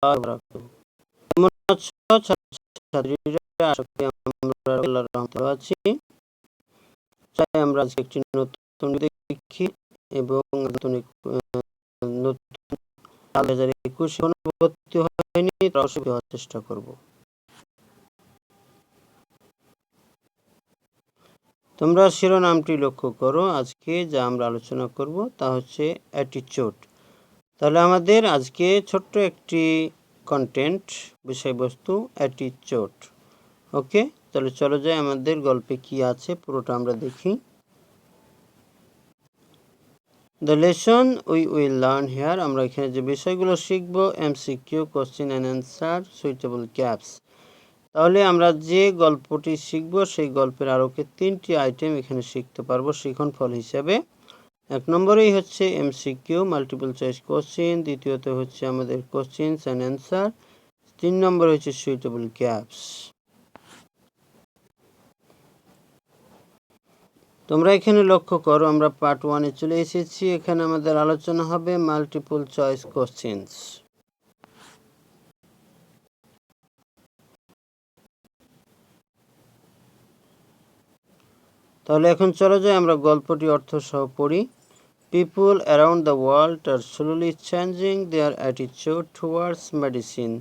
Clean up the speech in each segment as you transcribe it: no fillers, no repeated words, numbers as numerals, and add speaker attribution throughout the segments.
Speaker 1: বারাকাতুহু। কেমন আছো ছাত্রছাত্রীরা? আশা করি আমরা আল্লাহর রহমতে ভালো আছি। চাই আমরা আজকে একটি নতুন দেখি এবং নতুন 2021 এখনো ভর্তি হয়নি, তারা অবশ্যই হওয়ার চেষ্টা করব। তোমরা শিরোনামটি লক্ষ্য করো। আজকে যা আমরা আলোচনা করব তা হচ্ছে অ্যাটিটিউড। তাহলে আমাদের আজকে ছোট্ট একটি কন্টেন্ট, বিষয়বস্তু অ্যাটিটিউড। ওকে, তাহলে চলো যাই আমাদের গল্পে কি আছে পুরোটা আমরা দেখি। The lesson we will learn here, আমরা এখানে যে বিষয়গুলো শিখব, MCQ, question and answer, suitable gaps. তাহলে আমরা যে গল্পটি শিখব সেই গল্পের আলোকে 3টি আইটেম এখানে শিখতে পারবো শিখন ফল হিসাবে। 1 নম্বরেই হচ্ছে এমসিকিউ, মাল্টিপল চয়েস কোশ্চেন। দ্বিতীয়ত হচ্ছে আমাদের কোশ্চেনস অ্যান্ড অ্যান্সার। 3 নম্বরে হচ্ছে সুইটেবল গ্যাপস। তোমরা এখানে লক্ষ্য করো, আমরা পার্ট 1-এ চলে এসেছি। এখানে আমাদের আলোচনা হবে মাল্টিপল চয়েস কোশ্চেনস। তাহলে এখন চলো যাই আমরা গল্পটি অর্থ সহ পড়ি। People around the world are slowly changing their attitude towards medicine.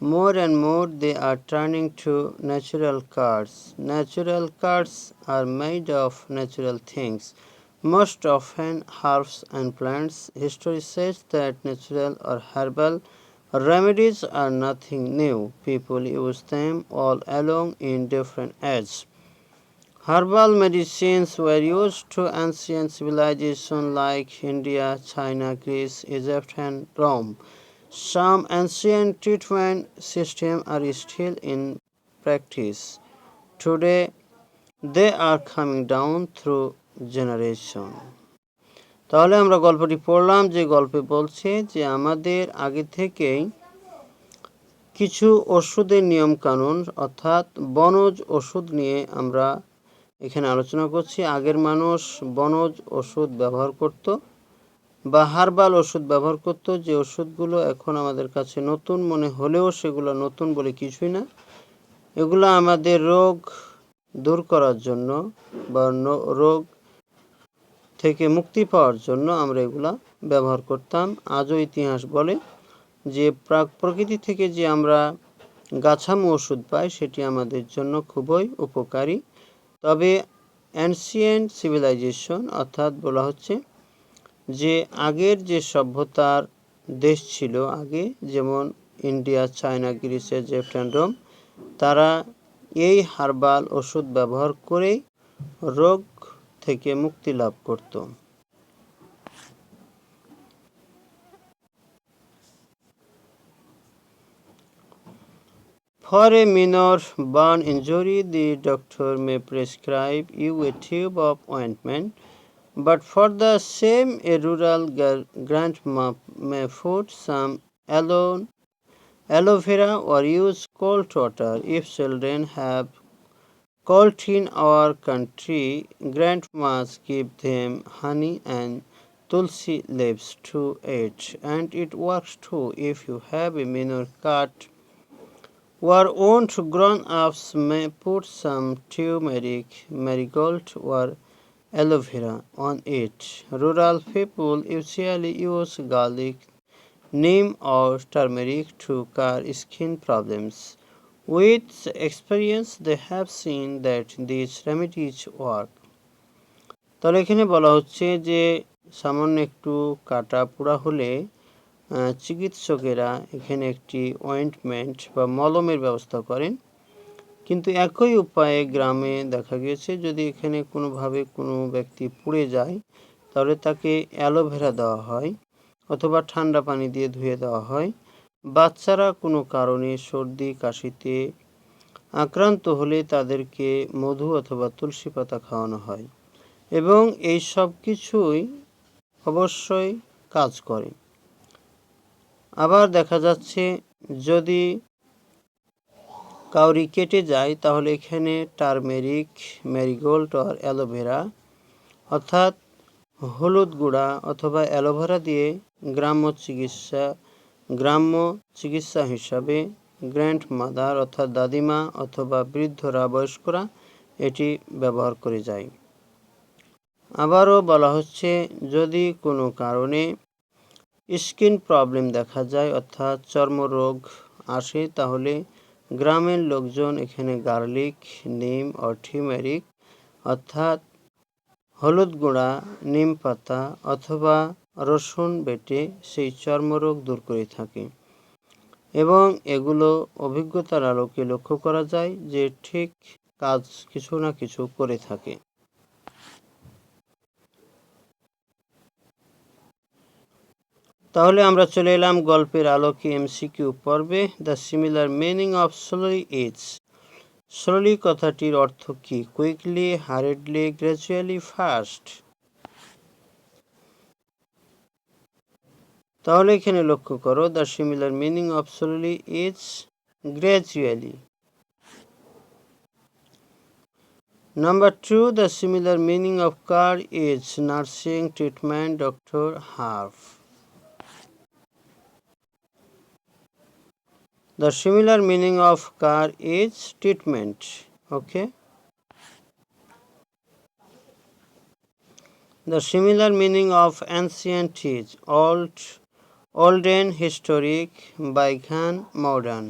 Speaker 1: More and more they are turning to natural cures. Natural cures are made of natural things, most often herbs and plants. History says that natural or herbal remedies are nothing new. People use them all along in different ages. Herbal medicines were used to ancient civilizations like India, China, Greece, Egypt, and Rome. Some ancient treatment systems are still in practice. Today, they are coming down through generation. তাহলে আমরা গল্পটি পড়লাম, যে গল্পে বলছে যে আমাদের আগে থেকেই কিছু ওষুধের নিয়ম কানুন, অর্থাৎ বনজ ওষুধ নিয়ে আমরা এখানে আলোচনা করছি। আগের মানুষ বনজ ওষুধ ব্যবহার করত বা হার্বাল ওষুধ ব্যবহার করত, যে ওষুধগুলো এখন আমাদের কাছে নতুন মনে হলেও সেগুলো নতুন বলে কিছুই না। এগুলো আমাদের রোগ দূর করার জন্য বা রোগ থেকে মুক্তি পাওয়ার জন্য আমরা এগুলা ব্যবহার করতাম। আজও ইতিহাস বলে যে প্রকৃতি থেকে যে আমরা গাছামু ওষুধ পাই সেটি আমাদের জন্য খুবই উপকারী। তবে অ্যানসিয়েন্ট সিভিলাইজেশন, অর্থাৎ বলা হচ্ছে যে আগের যে সভ্যতার দেশ ছিল আগে, যেমন India, China, Greece, Egypt and Rome, তারা এই হার্বাল ওষুধ ব্যবহার করেই রোগ থেকে মুক্তি লাভ করত। For a minor burn injury, the doctor may prescribe you a tube of ointment, but for the same a rural grandma may put some aloe vera or use cold water. If children have cold in our country, grandmas give them honey and tulsi leaves to eat, and it works too. If you have a minor cut or wound, grown-ups may put some turmeric, marigold or aloe vera on it. Rural people usually use garlic, neem or turmeric to cure skin problems. With experience, they have seen that these remedies work. তাহলে এখানে বলা হচ্ছে যে সামান্য একটু কাটা পোড়া হলে চিকিৎসকেরা এখানে একটি অয়েন্টমেন্ট বা মলমের ব্যবস্থা করেন। কিন্তু একই উপায়ে গ্রামে দেখা গিয়েছে যদি এখানে কোনোভাবে কোনো ব্যক্তি পুড়ে যায় তাহলে তাকে অ্যালোভেরা দেওয়া হয় অথবা ঠান্ডা পানি দিয়ে ধুয়ে দেওয়া হয়। বাচ্চারা কোনো কারণে সর্দি কাশিতে আক্রান্ত হলে তাদেরকে মধু অথবা তুলসী পাতা খাওয়ানো হয় এবং এই সব কিছুই অবশ্যই কাজ করে। আবার দেখা যাচ্ছে যদি কাউরি কেটে যায় তাহলে এখানে টারমেরিক, ম্যারিগোল্ড আর অ্যালোভেরা অর্থাৎ হলুদ গুঁড়া অথবা অ্যালোভেরা দিয়ে গ্রাম্য চিকিৎসা গ্রাম্য চিকিৎসা হিসাবে গ্র্যান্ডমাদার অর্থাৎ দাদিমা অথবা বৃদ্ধরা বয়স্করা এটি ব্যবহার করে যায়। আবারও বলা হচ্ছে যদি কোনো কারণে স্কিন প্রবলেম দেখা যায় অর্থাৎ চর্মরোগ আসে তাহলে গ্রামের লোকজন এখানে গার্লিক, নিম ও টিউমেরিক অর্থাৎ হলুদ গুঁড়া, নিম পাতা অথবা রসুন বেটে সেই চর্মরোগ দূর করে থাকে এবং এগুলো অভিজ্ঞতার আলোকে লক্ষ্য করা যায় যে ঠিক কাজ কিছু না কিছু করে থাকে। তাহলে আমরা চলে এলাম গল্পের আলোকে এমসিকিউ পর্বে। The similar meaning of slowly is. Slowly কথাটির অর্থ কি? Quickly, হারিডলি, gradually, fast. তাহলে এখানে লক্ষ্য করো the similar meaning of slowly is gradually. Number 2, the similar meaning of car is nursing, treatment, doctor, herb. The similar meaning of car is treatment. Okay. The similar meaning of ancient is old, olden, historic, bygone, modern.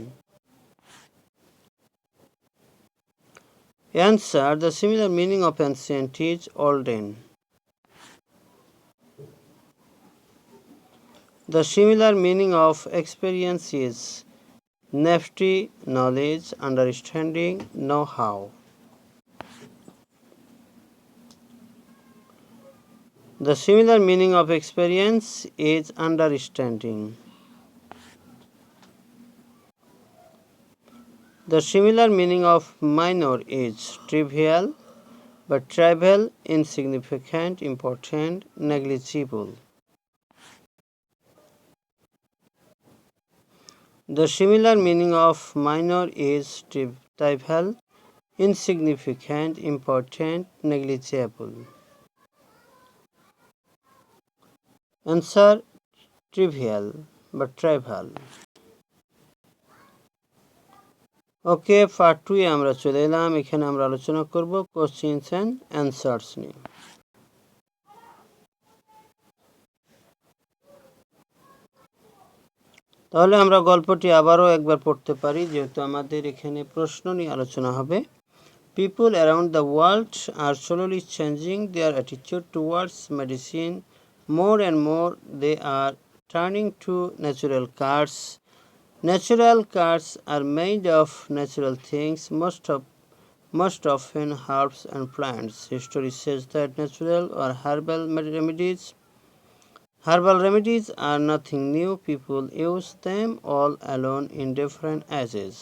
Speaker 1: Answer: the similar meaning of ancient is olden. The similar meaning of experience is nifty, knowledge, understanding, know-how. The similar meaning of experience is understanding. The similar meaning of minor is trivial, but trivial, insignificant, important, negligible. The similar meaning of minor is trivial, insignificant, important, negligible. Answer: trivial, but trivial. Okay, part 2 এ আমরা চলে এলাম। এখানে আমরা আলোচনা করব questions and answers নিয়ে। তাহলে আমরা গল্পটি আবারও একবার পড়তে পারি যেহেতু আমাদের এখানে প্রশ্ন নিয়ে আলোচনা হবে। People around the world are slowly changing their attitude towards medicine. More and more they are turning to natural cures. Natural cures are made of natural things, most often herbs and plants. History says that natural or herbal remedies are nothing new. People use them all along in different ages.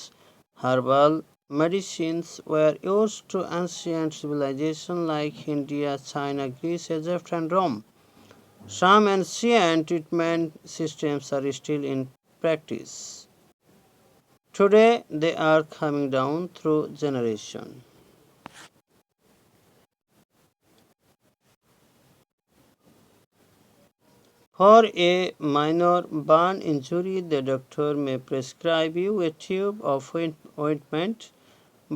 Speaker 1: Herbal medicines were used to ancient civilizations like India, China, Greece, Egypt, and Rome. Some ancient treatment systems are still in practice. Today, they are coming down through generations. For a minor burn injury, the doctor may prescribe you a tube of ointment,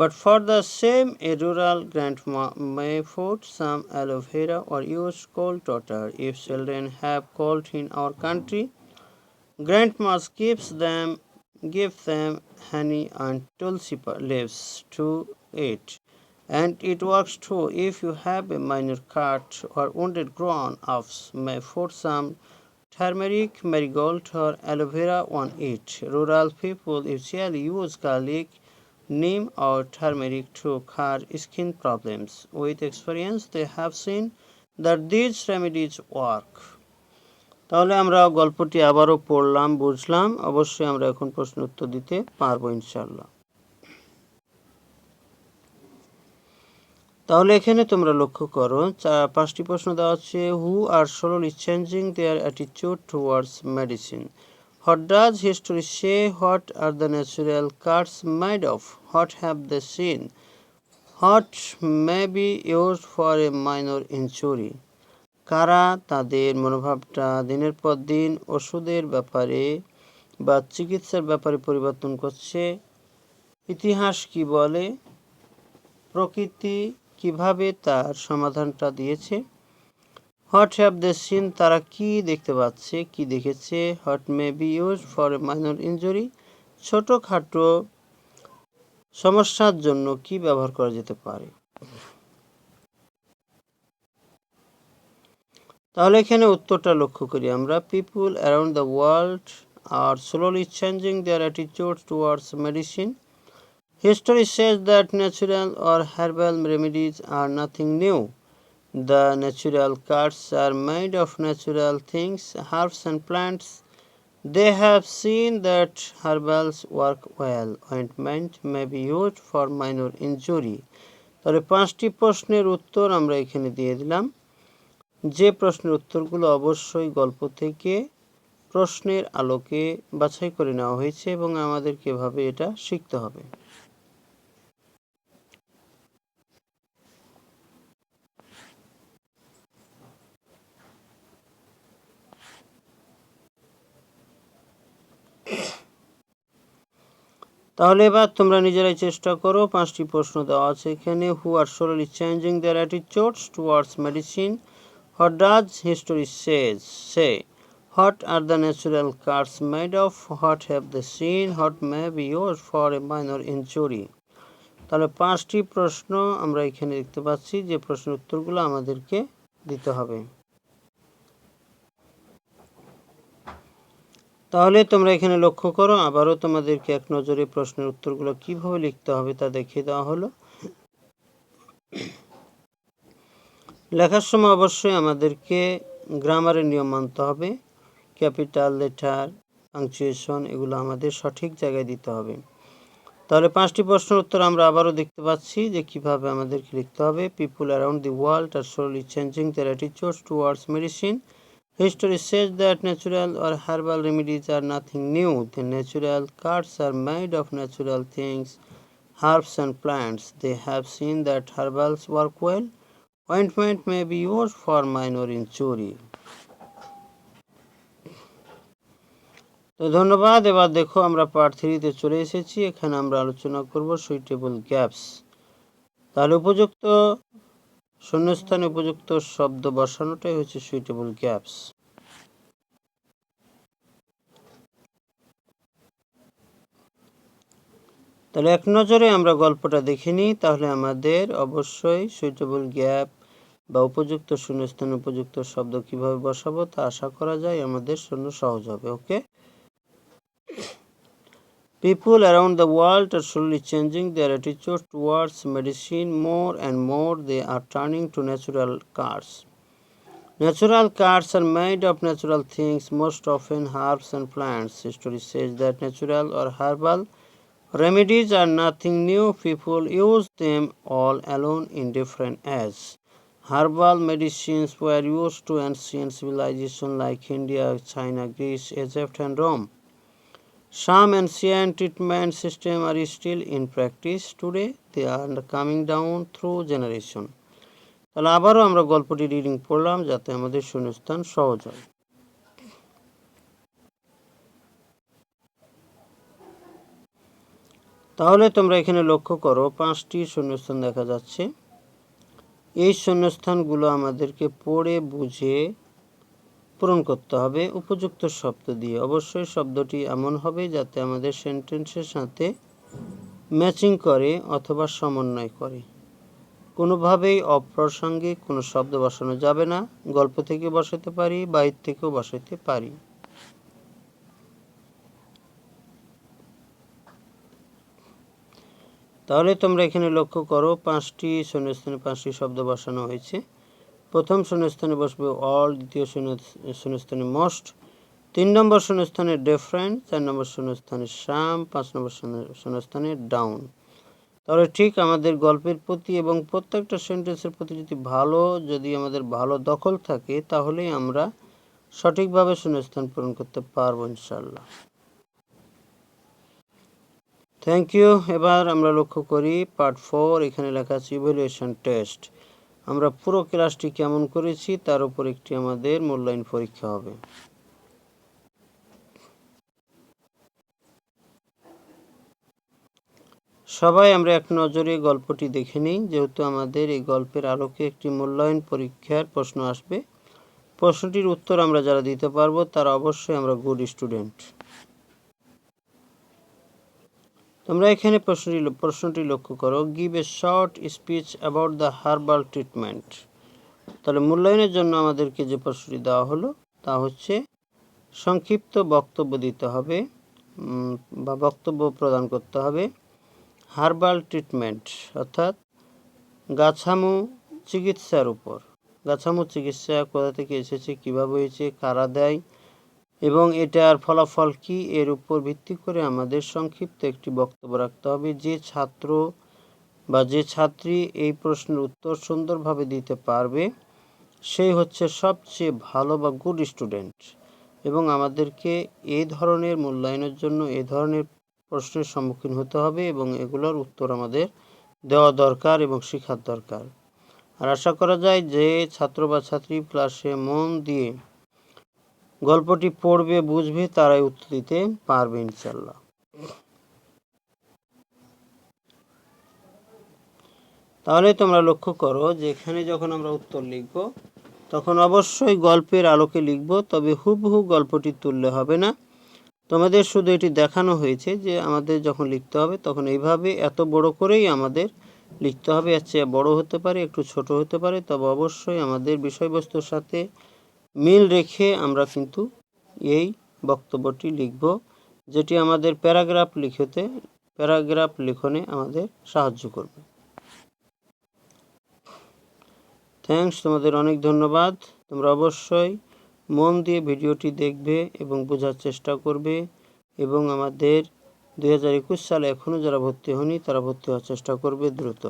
Speaker 1: but for the same, a rural grandma may put some aloe vera or use cold water. If children have cold in our country, grandmas give them honey and tulsi leaves to eat. And it works too. If you have a minor cut or wounded grown-ups may put some turmeric, marigold or aloe vera on it. Rural people usually use garlic, neem or turmeric to cure skin problems. With experience, they have seen that these remedies work. তাহলে আমরা গল্পটি আবারও পড়লাম, বুঝলাম। অবশ্যই আমরা এখন প্রশ্ন উত্তর দিতে পারবো ইনশাআল্লাহ। তাহলে এখানে তোমরা লক্ষ্য করো 5টি প্রশ্ন দেওয়া আছে। হু আর slowly changing their attitude towards medicine. What does history say? What are the natural cures made of? What have they seen? What may be used for a minor injury? কারা তাদের মনোভাবটা দিনের পর দিন ওষুধের ব্যাপারে বা চিকিৎসার ব্যাপারে পরিবর্তন করছে, ইতিহাস কি বলে, প্রকৃতি কিভাবে তার সমাধানটা দিয়েছে, হোয়াট হ্যাভ দে সিন, তারা কি দেখতে পাচ্ছে, কি দেখেছে, what may be use for a minor injury, ছোটোখাটো সমস্যার জন্য কি ব্যবহার করা যেতে পারে। তাহলে এখানে উত্তরটা লক্ষ্য করি আমরা। People around the world are slowly changing their attitude towards medicine. History says that natural or herbal remedies are nothing new. The natural cuts are made of natural things, herbs and plants. They have seen that herbals work well. Ointment may be used for minor injury. তাহলে 5টি প্রশ্নের উত্তর আমরা এখানে দিয়ে দিলাম। যে প্রশ্নের উত্তরগুলো অবশ্যই গল্প থেকে প্রশ্নের আলোকে বাছাই করে নেওয়া হয়েছে এবং আমাদেরকে এভাবে এটা শিখতে হবে। তাহলে এবার তোমরা নিজেরাই চেষ্টা করো। 5টি প্রশ্ন দেওয়া আছে এখানে। হু আর slowly changing their attitudes towards medicine? What does history say? What are the natural cuts made of? What have they seen? What may be used for a minor injury? তাহলে 5টি প্রশ্ন আমরা এখানে দেখতে পাচ্ছি, যে প্রশ্নের উত্তরগুলো আমাদেরকে দিতে হবে। তাহলে তোমরা এখানে লক্ষ্য করো, আবারও তোমাদেরকে এক নজরে প্রশ্নের উত্তরগুলো কিভাবে লিখতে হবে তা দেখিয়ে দেওয়া হলো। লেখার সময় অবশ্যই আমাদেরকে গ্রামারের নিয়ম মানতে হবে। ক্যাপিটাল লেটার, পাংচুয়েশন এগুলো আমাদের সঠিক জায়গায় দিতে হবে। তাহলে 5টি প্রশ্নের উত্তর আমরা আবারও দেখতে পাচ্ছি যে কিভাবে আমাদেরকে লিখতে হবে। People around the world are slowly changing their attitudes towards medicine. History says that natural or herbal remedies are nothing new. The natural cuts are made of natural things, herbs and plants. They have seen that herbals work well. Ointment may be used for minor injury. তো ধন্যবাদ। এবার দেখো আমরা part 3-তে চলে এসেছি। এখানে আমরা আলোচনা করব সুইটেবল গ্যাপস। তাহলে উপযুক্ত শূন্যস্থানে উপযুক্ত শব্দ বসানোটাই হচ্ছে সুইটেবল গ্যাপস। তাহলে এক নজরে আমরা গল্পটা দেখে নিই। তাহলে আমাদের অবশ্যই সুইটেবল গ্যাপ বা উপযুক্ত শূন্যস্থানে উপযুক্ত শব্দ কিভাবে বসাবো তা আশা করা যায় আমাদের জন্য সহজ হবে। ওকে। People around the world are slowly changing their attitude towards medicine. More and more they are turning to natural cuts. Natural cuts are made of natural things, most often herbs and plants. History says that natural or herbal remedies are nothing new. People use them all alone in different ages. Herbal medicines were used to ancient civilizations like India, China, Greece, Egypt, and Rome. Some ancient treatment systems are still in practice today. They are coming down through generation. তাহলে আবারও আমরা গল্পটি reading পড়লাম যাতে আমাদের শূন্যস্থান সহজ হয়। তাহলে তোমরা এখানে লক্ষ্য করো 5টি শূন্যস্থান দেখা যাচ্ছে। এই শূন্যস্থানগুলো আমাদেরকে পড়ে বুঝে পূরণ করতে হবে উপযুক্ত শব্দ দিয়ে। অবশ্যই শব্দটি এমন হবে যাতে আমাদের সেন্টেন্সের সাথে ম্যাচিং করে অথবা সমন্বয় করে। কোনোভাবেই অপ্রাসঙ্গিক কোনো শব্দ বসানো যাবে না। গল্প থেকে বসাতে পারি, বাইরে থেকেও বসাতে পারি। তাহলে তোমরা এখানে লক্ষ্য করো 5টি শূন্যস্থানে 5টি শব্দ বসানো হয়েছে। প্রথম শূন্যস্থানে বসবে অল, দ্বিতীয় শূন্যস্থানে মোস্ট, 3 নম্বর শূন্যস্থানে ডিফারেন্ট, 4 নম্বর শূন্যস্থানে সাম, 5 নম্বর শূন্যস্থানে ডাউন। তাহলে ঠিক আমাদের গল্পের প্রতি এবং প্রত্যেকটা সেন্টেন্সের প্রতি যদি আমাদের ভালো দখল থাকে তাহলেই আমরা সঠিকভাবে শূন্যস্থান পূরণ করতে পারবো ইনশাআল্লাহ। Thank you. এবার আমরা লক্ষ্য করি পার্ট 4। এখানে লেখা আছে ইভ্যালুয়েশন টেস্ট। আমরা পুরো ক্লাসটি কেমন করেছি তার উপর একটি আমাদের মূল্যায়ন পরীক্ষা হবে। সবাই আমরা এক নজরে গল্পটি দেখে নিই, যেহেতু আমাদের এই গল্পের আলোকে একটি মূল্যায়ন পরীক্ষার প্রশ্ন আসবে। প্রশ্নটির উত্তর আমরা যারা দিতে পারবো তারা অবশ্যই আমরা গুড স্টুডেন্ট। তোমরা এখানে প্রশ্নটি লক্ষ্য করো, give a short speech about the herbal treatment. তাহলে মূল্যায়নের জন্য আমাদেরকে যে প্রশ্নটি দেওয়া হলো তা হচ্ছে সংক্ষিপ্ত বক্তব্য দিতে হবে বা বক্তব্য প্রদান করতে হবে হার্বাল ট্রিটমেন্ট অর্থাৎ গাছামু চিকিৎসার উপর। গাছামু চিকিৎসা কোথা থেকে এসেছে, কীভাবে হয়েছে, কারা দেয় এবং এটার ফলাফল কি, এর উপর ভিত্তি করে আমাদের সংক্ষিপ্ত একটি বক্তব্য রাখতে হবে। যে ছাত্র বা যে ছাত্রী এই প্রশ্নের উত্তর সুন্দরভাবে দিতে পারবে সেই হচ্ছে সবচেয়ে ভালো বা গুড স্টুডেন্ট। এবং আমাদেরকে এই ধরনের মূল্যায়নের জন্য এই ধরনের প্রশ্নের সম্মুখীন হতে হবে এবং এগুলোর উত্তর আমাদের দেওয়া দরকার এবং শেখার দরকার। আর আশা করা যায় যে ছাত্র বা ছাত্রী ক্লাসে মন দিয়ে গল্পটি পড়বে, বুঝবে, তারাই উত্তর দিতে পারবে ইনশাল্লাহ। তাহলে তোমরা লক্ষ্য করো যে এখানে যখন আমরা উত্তর লিখব তখন অবশ্যই গল্পের আলোকে লিখব, তবে হুবহু গল্পটি তুললে হবে না। তোমাদের শুধু এটি দেখানো হয়েছে যে আমাদের যখন লিখতে হবে তখন এইভাবে এত বড় করেই আমাদের লিখতে হবে। এর চেয়ে বড় হতে পারে, একটু ছোট হতে পারে, তবে অবশ্যই আমাদের বিষয়বস্তুর সাথে মিল রেখে আমরা কিন্তু এই বক্তব্যটি লিখব, যেটি আমাদের প্যারাগ্রাফ লিখনে আমাদের সাহায্য করবে। থ্যাঙ্কস, তোমাদের অনেক ধন্যবাদ। তোমরা অবশ্যই মন দিয়ে ভিডিওটি দেখবে এবং বোঝার চেষ্টা করবে এবং আমাদের 2021 সালে এখনও যারা ভর্তি হয়নি তারা ভর্তি হওয়ার চেষ্টা করবে দ্রুত।